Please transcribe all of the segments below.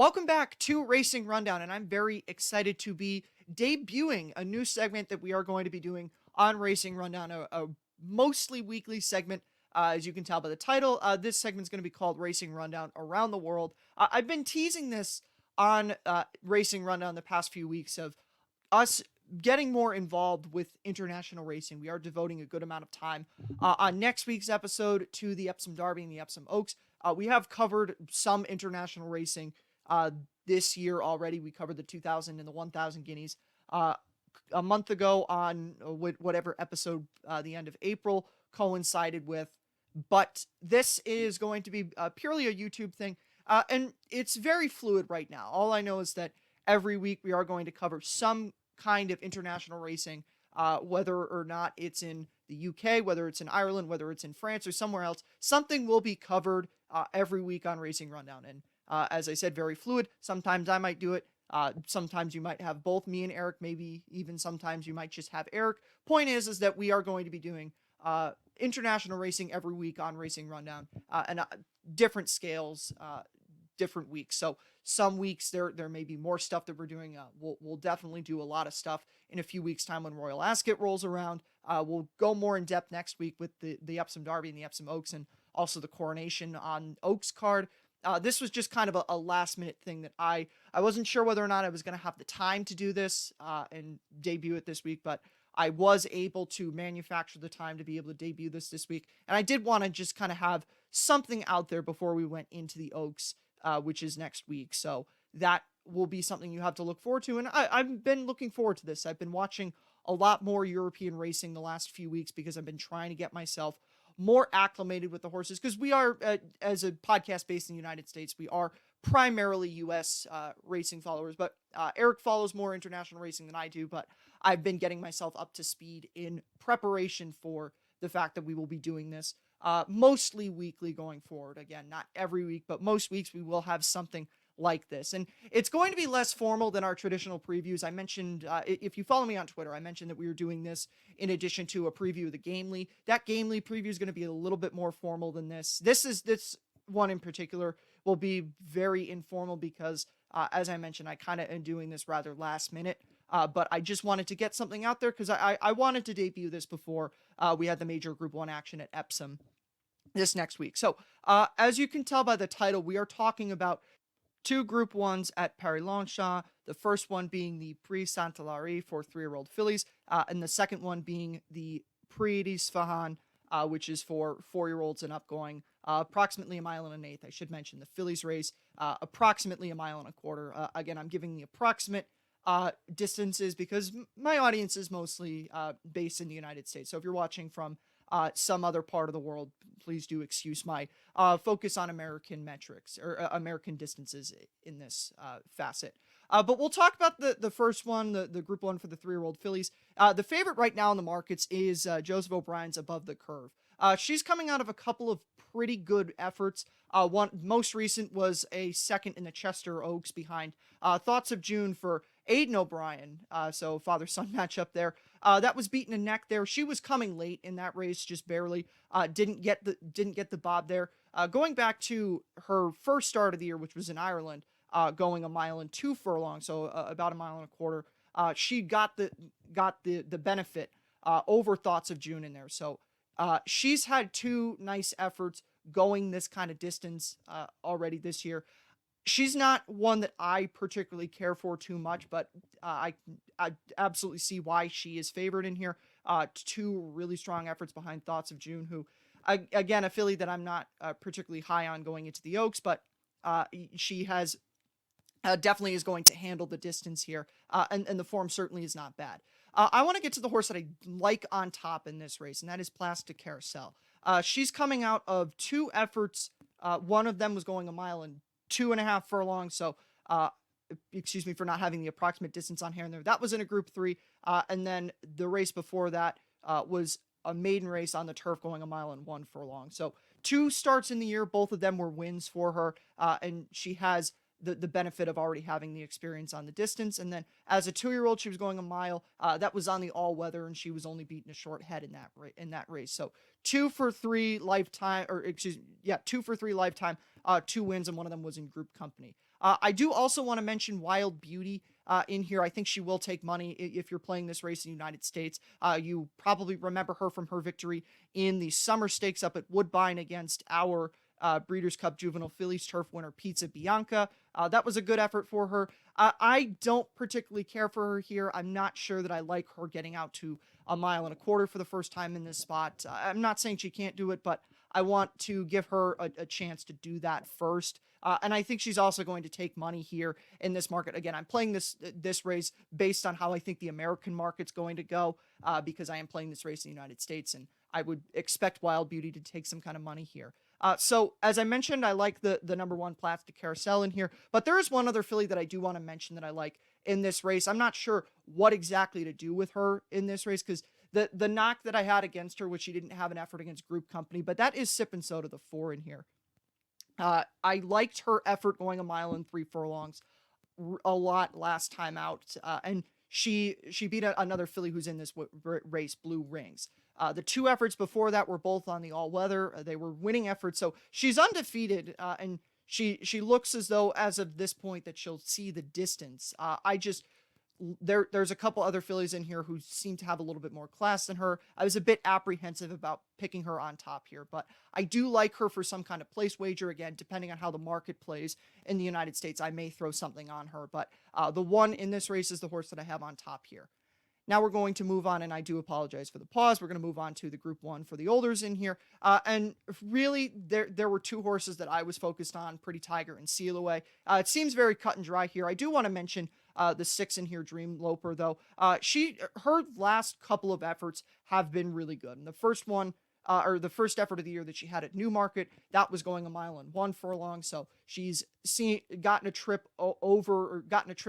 Welcome back to Racing Rundown, and I'm very excited to be debuting a new segment that we are going to be doing on Racing Rundown, a mostly weekly segment. As you can tell by the title, this segment is going to be called Racing Rundown Around the World. I've been teasing this on Racing Rundown the past few weeks of us getting more involved with international racing. We are devoting a good amount of time on next week's episode to the Epsom Derby and the Epsom Oaks. We have covered some international racing this year already. We covered the 2000 and the 1000 guineas a month ago on whatever episode the end of April coincided with. But this is going to be purely a YouTube thing. And it's very fluid right now. All I know is that every week we are going to cover some kind of international racing, whether or not it's in the UK, whether it's in Ireland, whether it's in France or somewhere else. Something will be covered every week on Racing Rundown. And as I said, very fluid. Sometimes I might do it. Sometimes you might have both me and Eric. Maybe even sometimes you might just have Eric. Point is that we are going to be doing international racing every week on Racing Rundown, and different scales, different weeks. So some weeks there may be more stuff that we're doing. We'll definitely do a lot of stuff in a few weeks' time when Royal Ascot rolls around. We'll go more in depth next week with the Epsom Derby and the Epsom Oaks, and also the coronation on Oaks card. This was just kind of a last minute thing that I wasn't sure whether or not I was going to have the time to do this and debut it this week, but I was able to manufacture the time to be able to debut this week. And I did want to just kind of have something out there before we went into the Oaks, which is next week. So that will be something you have to look forward to. And I've been looking forward to this. I've been watching a lot more European racing the last few weeks because I've been trying to get myself more acclimated with the horses, because we are, as a podcast based in the United States, we are primarily U.S. Racing followers, but Eric follows more international racing than I do, but I've been getting myself up to speed in preparation for the fact that we will be doing this mostly weekly going forward. Again, not every week, but most weeks we will have something like this. And it's going to be less formal than our traditional previews. I mentioned, if you follow me on Twitter, I mentioned that we were doing this in addition to a preview of the Gamely. That Gamely preview is going to be a little bit more formal than this. This one in particular will be very informal because, as I mentioned, I kind of am doing this rather last minute. But I just wanted to get something out there because I wanted to debut this before we had the major Group 1 action at Epsom this next week. So as you can tell by the title, we are talking about two Group 1s at Paris Longchamp, the first one being the Prix Saint-Alary for 3-year-old fillies, and the second one being the Prix d'Isfahan, which is for 4-year-olds and up, going approximately 1.1 miles. I should mention the fillies race, approximately 1.25 miles. Again, I'm giving the approximate distances because my audience is mostly based in the United States. So if you're watching from some other part of the world, please do excuse my focus on American metrics or American distances in this facet. But we'll talk about the first one, the Group 1 for the 3-year-old fillies. The favorite right now in the markets is Joseph O'Brien's Above the Curve. She's coming out of a couple of pretty good efforts. One most recent was a second in the Chester Oaks behind Thoughts of June for Aidan O'Brien. So father-son matchup there. That was beaten a neck there. She was coming late in that race, just barely. Didn't get the bob there. Going back to her first start of the year, which was in Ireland, going 1.2 miles, so about 1.25 miles. She got the benefit over Thoughts of June in there. So she's had two nice efforts going this kind of distance already this year. She's not one that I particularly care for too much, but I absolutely see why she is favored in here. Two really strong efforts behind Thoughts of June, who, again, a filly that I'm not particularly high on going into the Oaks, but she has definitely is going to handle the distance here, and the form certainly is not bad. I want to get to the horse that I like on top in this race, and that is Plastic Carousel. She's coming out of two efforts. One of them was going 1.5 furlongs, so excuse me for not having the approximate distance on here and there. That was in a Group 3, and then the race before that was a maiden race on the turf going 1.1 furlongs. So two starts in the year, both of them were wins for her, and she has the benefit of already having the experience on the distance. And then as a 2-year-old, she was going 1 mile. That was on the all-weather, and she was only beaten a short head in that race. So 2 for 3 lifetime, 2 for 3 lifetime, 2 wins, and one of them was in group company. I do also want to mention Wild Beauty in here. I think she will take money if you're playing this race in the United States. You probably remember her from her victory in the Summer Stakes up at Woodbine against our Breeders' Cup Juvenile Fillies Turf winner Pizza Bianca. That was a good effort for her. I don't particularly care for her here. I'm not sure that I like her getting out to a mile and a quarter for the first time in this spot. I'm not saying she can't do it, but I want to give her a chance to do that first. And I think she's also going to take money here in this market. Again, I'm playing this race based on how I think the American market's going to go, because I am playing this race in the United States, and I would expect Wild Beauty to take some kind of money here. So as I mentioned, I like the number one Plastic Carousel in here, but there is one other filly that I do want to mention that I like in this race. I'm not sure what exactly to do with her in this race, because the knock that I had against her, which she didn't have an effort against Group Company, but that is Sip and Soda, the 4 in here. I liked her effort going a mile and 3 furlongs a lot last time out, and she beat another filly who's in this race, Blue Rings. The 2 efforts before that were both on the all-weather. They were winning efforts, so she's undefeated, and she looks as though, as of this point, that she'll see the distance. There's a couple other fillies in here who seem to have a little bit more class than her. I was a bit apprehensive about picking her on top here, but I do like her for some kind of place wager. Again, depending on how the market plays in the United States, I may throw something on her, but the one in this race is the horse that I have on top here. Now we're going to move on, and I do apologize for the pause. We're going to move on to the Group 1 for the Olders in here. And really, there were 2 horses that I was focused on, Pretty Tiger and Seal Away. It seems very cut and dry here. I do want to mention the 6 in here, Dream Loper, though. Her last couple of efforts have been really good. And the first one, or the first effort of the year that she had at Newmarket, that was going a mile and 1 furlong. So she's gotten a trip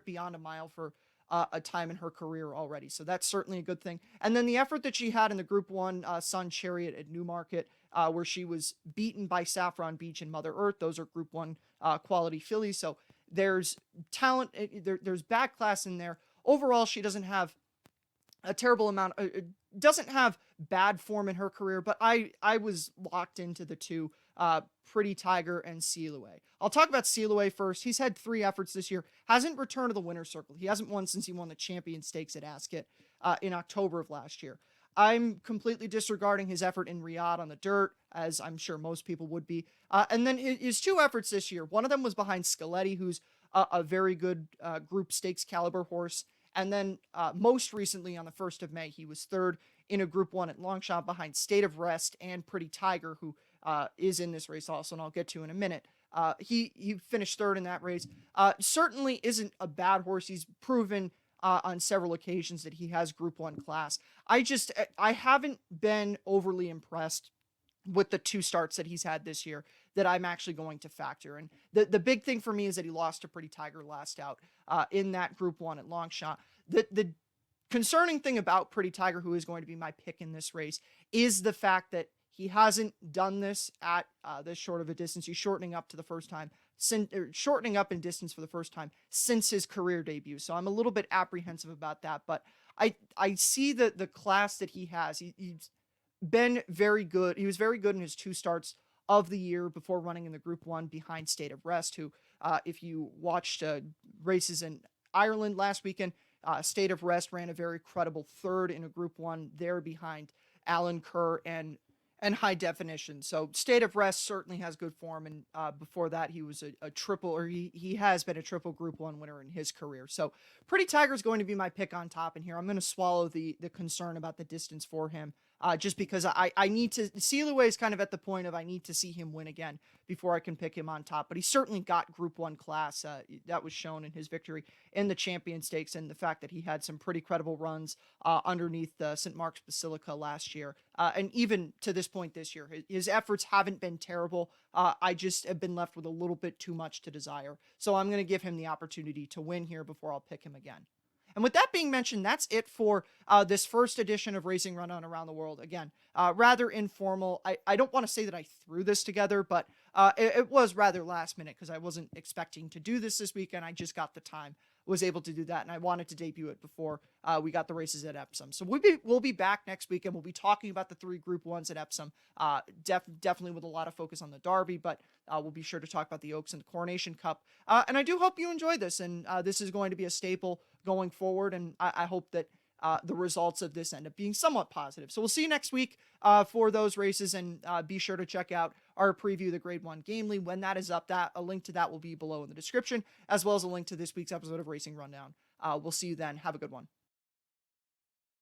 beyond a mile for a time in her career already. So that's certainly a good thing. And then the effort that she had in the Group 1 Sun Chariot at Newmarket, where she was beaten by Saffron Beach and Mother Earth. Those are Group 1 quality fillies. So there's talent, there's back class in there. Overall, she doesn't have a terrible amount, doesn't have bad form in her career, but I was locked into the 2, Pretty Tiger and Seal Away. I'll talk about Seal Away first. He's had 3 efforts this year, hasn't returned to the winner's circle. He hasn't won since he won the Champion Stakes at Ascot in October of last year. I'm completely disregarding his effort in Riyadh on the dirt, as I'm sure most people would be. And then his 2 efforts this year, one of them was behind Scaletti, who's a very good Group Stakes caliber horse. And then most recently on the 1st of May, he was 3rd in a Group 1 at Longchamp behind State of Rest and Pretty Tiger, who is in this race also, and I'll get to in a minute. He finished 3rd in that race. Certainly isn't a bad horse. He's proven on several occasions that he has Group 1 class. I haven't been overly impressed with the 2 starts that he's had this year that I'm actually going to factor. And the big thing for me is that he lost to Pretty Tiger last out in that Group 1 at Longchamp. The concerning thing about Pretty Tiger, who is going to be my pick in this race, is the fact that he hasn't done this at this short of a distance. He's shortening up in distance for the first time since his career debut. So I'm a little bit apprehensive about that, but I see the class that he has. He's been very good. He was very good in his 2 starts of the year before running in the Group 1 behind State of Rest, who, if you watched races in Ireland last weekend, State of Rest ran a very credible 3rd in a Group 1 there behind Alan Kerr and High Definition. So State of Rest certainly has good form, and before that he was a triple, or he has been a triple Group 1 winner in his career. So Pretty Tiger is going to be my pick on top in here. I'm going to swallow the concern about the distance for him, just because I need to, Seal Away is kind of at the point of I need to see him win again before I can pick him on top. But he certainly got Group 1 class. That was shown in his victory in the Champion Stakes, and the fact that he had some pretty credible runs underneath St. Mark's Basilica last year. And even to this point this year, his efforts haven't been terrible. I just have been left with a little bit too much to desire. So I'm going to give him the opportunity to win here before I'll pick him again. And with that being mentioned, that's it for this first edition of Racing Rundown Around the World. Again, rather informal. I don't want to say that I threw this together, but it was rather last minute because I wasn't expecting to do this weekend. I just got the time was able to do that, and I wanted to debut it before we got the races at Epsom. So we'll be back next week, and we'll be talking about the 3 Group 1s at Epsom, definitely with a lot of focus on the Derby, but we'll be sure to talk about the Oaks and the Coronation Cup. And I do hope you enjoyed this, and this is going to be a staple going forward, and I hope that the results of this end up being somewhat positive. So we'll see you next week for those races, and be sure to check out our preview of the Grade 1 Gamely. When that is up, a link to that will be below in the description, as well as a link to this week's episode of Racing Rundown. We'll see you then. Have a good one.